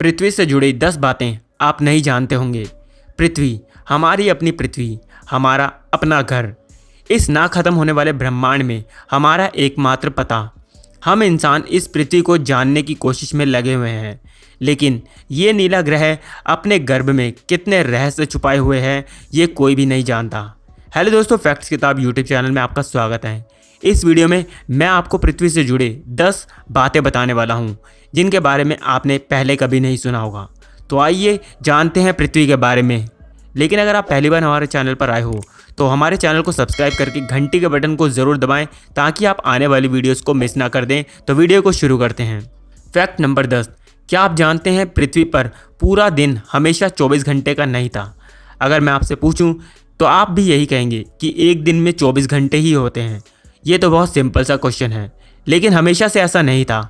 पृथ्वी से जुड़ी 10 बातें आप नहीं जानते होंगे। पृथ्वी, हमारी अपनी पृथ्वी, हमारा अपना घर, इस ना खत्म होने वाले ब्रह्मांड में हमारा एकमात्र पता। हम इंसान इस पृथ्वी को जानने की कोशिश में लगे हुए हैं, लेकिन ये नीला ग्रह अपने गर्भ में कितने रहस्य छुपाए हुए हैं ये कोई भी नहीं जानता। हेलो दोस्तों, फैक्ट्स किताब यूट्यूब चैनल में आपका स्वागत है। इस वीडियो में मैं आपको पृथ्वी से जुड़े 10 बातें बताने वाला हूँ जिनके बारे में आपने पहले कभी नहीं सुना होगा। तो आइए जानते हैं पृथ्वी के बारे में। लेकिन अगर आप पहली बार हमारे चैनल पर आए हो तो हमारे चैनल को सब्सक्राइब करके घंटी के बटन को ज़रूर दबाएं ताकि आप आने वाली वीडियोस को मिस ना कर दें। तो वीडियो को शुरू करते हैं। फैक्ट नंबर 10, क्या आप जानते हैं पृथ्वी पर पूरा दिन हमेशा 24 घंटे का नहीं था। अगर मैं आपसे पूछूं तो आप भी यही कहेंगे कि एक दिन में 24 घंटे ही होते हैं। ये तो बहुत सिंपल सा क्वेश्चन है, लेकिन हमेशा से ऐसा नहीं था।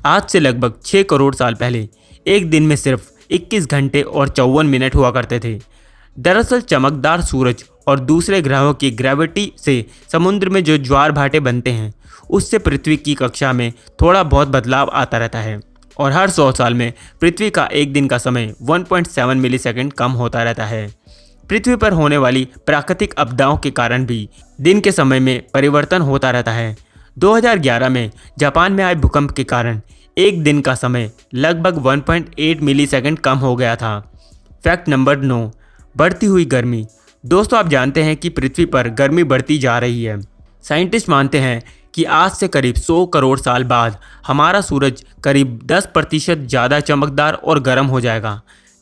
आज से लगभग 6 करोड़ साल पहले एक दिन में सिर्फ 21 घंटे और 54 मिनट हुआ करते थे। दरअसल चमकदार सूरज और दूसरे ग्रहों की ग्रेविटी से समुद्र में जो ज्वार भाटे बनते हैं उससे पृथ्वी की कक्षा में थोड़ा बहुत बदलाव आता रहता है और हर 100 साल में पृथ्वी का एक दिन का समय 1.7 मिलीसेकंड कम होता रहता है। पृथ्वी पर होने वाली प्राकृतिक आपदाओं के कारण भी दिन के समय में परिवर्तन होता रहता है। 2011 में जापान में आए भूकंप के कारण एक दिन का समय लगभग 1.8 मिलीसेकंड कम हो गया था। फैक्ट नंबर 9, बढ़ती हुई गर्मी। दोस्तों, आप जानते हैं कि पृथ्वी पर गर्मी बढ़ती जा रही है। साइंटिस्ट मानते हैं कि आज से करीब 100 करोड़ साल बाद हमारा सूरज करीब 10% ज़्यादा चमकदार और गर्म हो जाएगा।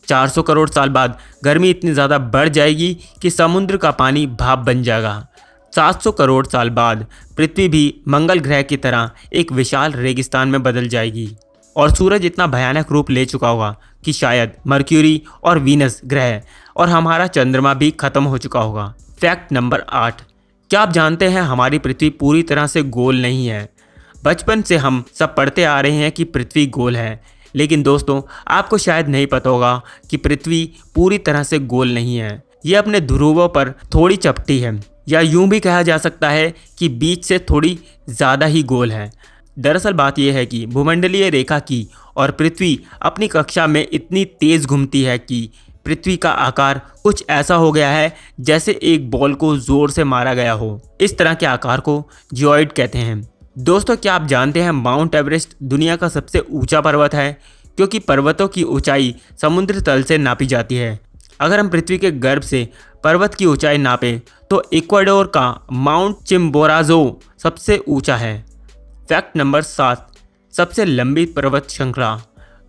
400 करोड़ साल बाद गर्मी इतनी ज़्यादा बढ़ जाएगी कि समुद्र का पानी भाप बन जाएगा। 700 करोड़ साल बाद पृथ्वी भी मंगल ग्रह की तरह एक विशाल रेगिस्तान में बदल जाएगी और सूरज इतना भयानक रूप ले चुका होगा कि शायद मर्क्यूरी और वीनस ग्रह और हमारा चंद्रमा भी खत्म हो चुका होगा। फैक्ट नंबर 8, क्या आप जानते हैं हमारी पृथ्वी पूरी तरह से गोल नहीं है। बचपन से हम सब पढ़ते आ रहे हैं कि पृथ्वी गोल है, लेकिन दोस्तों आपको शायद नहीं पता होगा कि पृथ्वी पूरी तरह से गोल नहीं है। ये अपने ध्रुवों पर थोड़ी चपटी है, या यूं भी कहा जा सकता है कि बीच से थोड़ी ज़्यादा ही गोल है। दरअसल बात यह है कि भूमंडलीय रेखा की और पृथ्वी अपनी कक्षा में इतनी तेज़ घूमती है कि पृथ्वी का आकार कुछ ऐसा हो गया है जैसे एक बॉल को ज़ोर से मारा गया हो। इस तरह के आकार को जियोइड कहते हैं। दोस्तों, क्या आप जानते हैं माउंट एवरेस्ट दुनिया का सबसे ऊंचा पर्वत है, क्योंकि पर्वतों की ऊंचाई समुद्र तल से नापी जाती है। अगर हम पृथ्वी के गर्भ से पर्वत की ऊंचाई नापें तो इक्वाडोर का माउंट चिम्बोराजो सबसे ऊंचा है। फैक्ट नंबर 7, सबसे लंबी पर्वत श्रृंखला।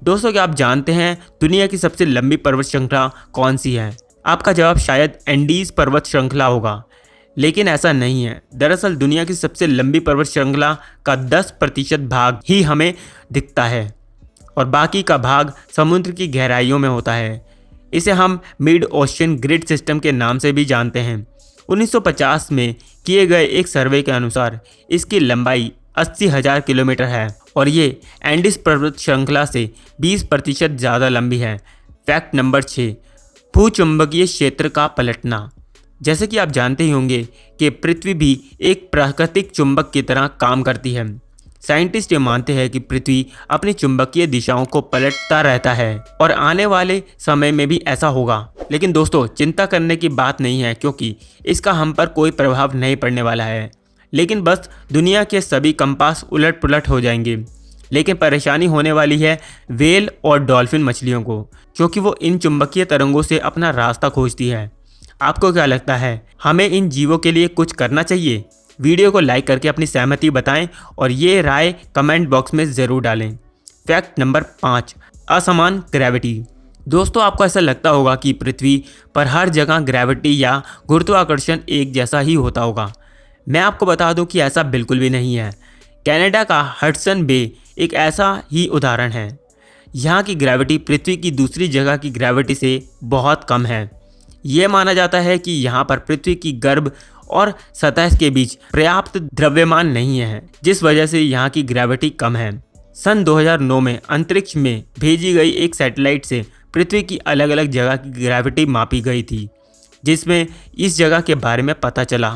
दोस्तों, क्या आप जानते हैं दुनिया की सबसे लंबी पर्वत श्रृंखला कौन सी है? आपका जवाब शायद एंडीज पर्वत श्रृंखला होगा, लेकिन ऐसा नहीं है। दरअसल दुनिया की सबसे लंबी पर्वत श्रृंखला का 10% भाग ही हमें दिखता है और बाकी का भाग समुद्र की गहराइयों में होता है। इसे हम मिड ओशियन ग्रिड सिस्टम के नाम से भी जानते हैं। 1950 में किए गए एक सर्वे के अनुसार इसकी लंबाई 80,000 किलोमीटर है और ये एंडीज पर्वत श्रृंखला से 20% ज़्यादा लंबी है। फैक्ट नंबर 6, भूचुंबकीय क्षेत्र का पलटना। जैसे कि आप जानते ही होंगे कि पृथ्वी भी एक प्राकृतिक चुंबक की तरह काम करती है। साइंटिस्ट ये मानते हैं कि पृथ्वी अपनी चुंबकीय दिशाओं को पलटता रहता है और आने वाले समय में भी ऐसा होगा। लेकिन दोस्तों, चिंता करने की बात नहीं है, क्योंकि इसका हम पर कोई प्रभाव नहीं पड़ने वाला है। लेकिन बस दुनिया के सभी कंपास उलट पुलट हो जाएंगे। लेकिन परेशानी होने वाली है व्हेल और डॉल्फिन मछलियों को, क्योंकि वो इन चुंबकीय तरंगों से अपना रास्ता खोजती है। आपको क्या लगता है, हमें इन जीवों के लिए कुछ करना चाहिए? वीडियो को लाइक करके अपनी सहमति बताएं और ये राय कमेंट बॉक्स में ज़रूर डालें। फैक्ट नंबर 5, असमान ग्रेविटी। दोस्तों, आपको ऐसा लगता होगा कि पृथ्वी पर हर जगह ग्रेविटी या गुरुत्वाकर्षण एक जैसा ही होता होगा। मैं आपको बता दूं कि ऐसा बिल्कुल भी नहीं है। कनाडा का हडसन बे एक ऐसा ही उदाहरण है। यहाँ की ग्रेविटी पृथ्वी की दूसरी जगह की ग्रेविटी से बहुत कम है। ये माना जाता है कि यहाँ पर पृथ्वी की गर्भ और सतह के बीच पर्याप्त द्रव्यमान नहीं है, जिस वजह से यहाँ की ग्रेविटी कम है। सन 2009 में अंतरिक्ष में भेजी गई एक सैटेलाइट से पृथ्वी की अलग अलग जगह की ग्रेविटी मापी गई थी, जिसमें इस जगह के बारे में पता चला।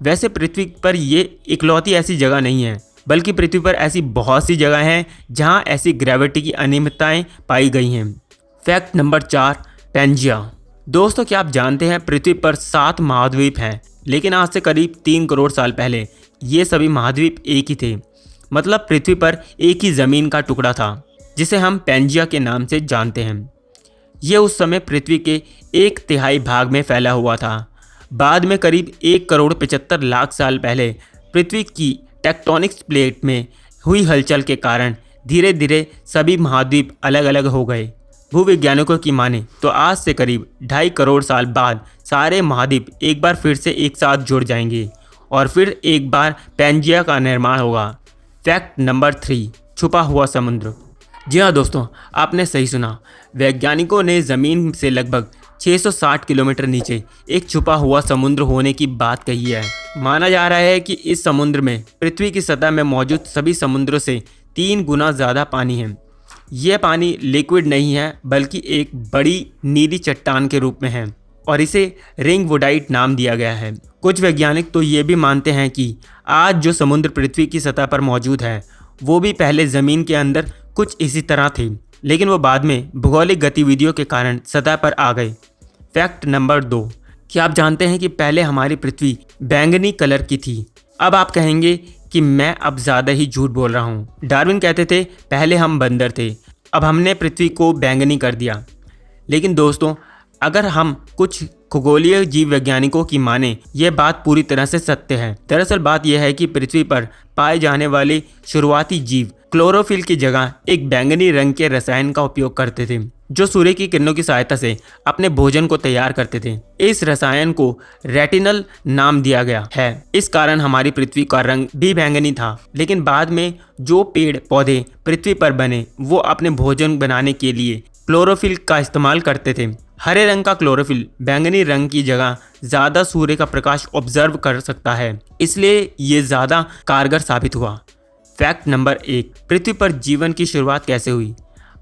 वैसे पृथ्वी पर ये इकलौती ऐसी जगह नहीं है बल्कि पृथ्वी पर ऐसी बहुत सी जगह हैं जहां ऐसी ग्रेविटी की अनियमितताएं पाई गई हैं। Fact number 4, Pangaea. दोस्तों, क्या आप जानते हैं पृथ्वी पर 7 महाद्वीप हैं, लेकिन आज से करीब 3 करोड़ साल पहले ये सभी महाद्वीप एक ही थे। मतलब पृथ्वी पर एक ही ज़मीन का टुकड़ा था जिसे हम पैंजिया के नाम से जानते हैं। ये उस समय पृथ्वी के 1/3 भाग में फैला हुआ था। बाद में करीब 1 करोड़ 75 लाख साल पहले पृथ्वी की टेक्टोनिक्स प्लेट में हुई हलचल के कारण धीरे धीरे सभी महाद्वीप अलग अलग हो गए। भूवैज्ञानिकों की माने तो आज से करीब 2.5 करोड़ साल बाद सारे महाद्वीप एक बार फिर से एक साथ जुड़ जाएंगे और फिर एक बार पैंजिया का निर्माण होगा। फैक्ट नंबर 3, छुपा हुआ समुद्र। जी हाँ दोस्तों, आपने सही सुना। वैज्ञानिकों ने ज़मीन से लगभग 660 किलोमीटर नीचे एक छुपा हुआ समुद्र होने की बात कही है। माना जा रहा है कि इस समुद्र में पृथ्वी की सतह में मौजूद सभी समुद्रों से 3 गुना ज़्यादा पानी है। यह पानी लिक्विड नहीं है बल्कि एक बड़ी नीली चट्टान के रूप में है और इसे रिंग वुडाइट नाम दिया गया है। कुछ वैज्ञानिक तो ये भी मानते हैं कि आज जो समुद्र पृथ्वी की सतह पर मौजूद है वो भी पहले ज़मीन के अंदर कुछ इसी तरह थे, लेकिन वो बाद में भूगोलिक गतिविधियों के कारण सतह पर आ गए। फैक्ट नंबर 2, क्या आप जानते हैं कि पहले हमारी पृथ्वी बैंगनी कलर की थी? अब आप कहेंगे कि मैं अब ज़्यादा ही झूठ बोल रहा हूँ। डार्विन कहते थे पहले हम बंदर थे, अब हमने पृथ्वी को बैंगनी कर दिया। लेकिन दोस्तों, अगर हम कुछ खगोलीय जीव वैज्ञानिकों की माने यह बात पूरी तरह से सत्य है। दरअसल बात यह है कि पृथ्वी पर पाए जाने वाले शुरुआती जीव क्लोरोफिल की जगह एक बैंगनी रंग के रसायन का उपयोग करते थे जो सूर्य की किरणों की सहायता से अपने भोजन को तैयार करते थे। इस रसायन को रेटिनल नाम दिया गया है। इस कारण हमारी पृथ्वी का रंग भी बैंगनी था। लेकिन बाद में जो पेड़ पौधे पृथ्वी पर बने वो अपने भोजन बनाने के लिए क्लोरोफिल का इस्तेमाल करते थे। हरे रंग का क्लोरोफिल बैंगनी रंग की जगह ज़्यादा सूर्य का प्रकाश ऑब्जर्व कर सकता है, इसलिए ये ज़्यादा कारगर साबित हुआ। फैक्ट नंबर 1, पृथ्वी पर जीवन की शुरुआत कैसे हुई?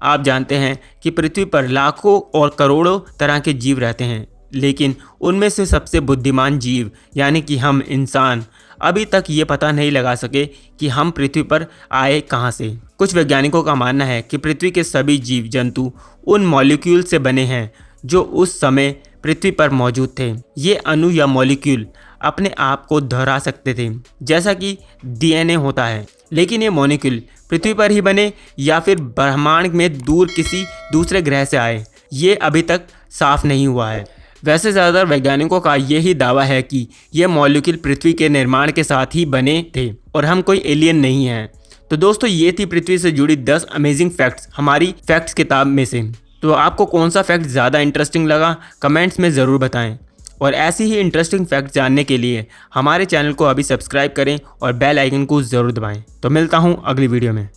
आप जानते हैं कि पृथ्वी पर लाखों और करोड़ों तरह के जीव रहते हैं, लेकिन उनमें से सबसे बुद्धिमान जीव यानी कि हम इंसान अभी तक ये पता नहीं लगा सके कि हम पृथ्वी पर आए कहाँ से। कुछ वैज्ञानिकों का मानना है कि पृथ्वी के सभी जीव जंतु उन मॉलिक्यूल से बने हैं जो उस समय पृथ्वी पर मौजूद थे। ये अणु या मॉलिक्यूल अपने आप को दोहरा सकते थे जैसा कि DNA होता है, लेकिन ये मॉलिक्यूल पृथ्वी पर ही बने या फिर ब्रह्मांड में दूर किसी दूसरे ग्रह से आए, ये अभी तक साफ नहीं हुआ है। वैसे ज़्यादातर वैज्ञानिकों का यही दावा है कि ये मॉलिक्यूल पृथ्वी के निर्माण के साथ ही बने थे और हम कोई एलियन नहीं हैं। तो दोस्तों, ये थी पृथ्वी से जुड़ी 10 अमेजिंग फैक्ट्स हमारी फैक्ट्स किताब में से। तो आपको कौन सा फैक्ट ज़्यादा इंटरेस्टिंग लगा कमेंट्स में ज़रूर बताएं और ऐसी ही इंटरेस्टिंग फैक्ट जानने के लिए हमारे चैनल को अभी सब्सक्राइब करें और बेल आइकन को ज़रूर दबाएं। तो मिलता हूँ अगली वीडियो में।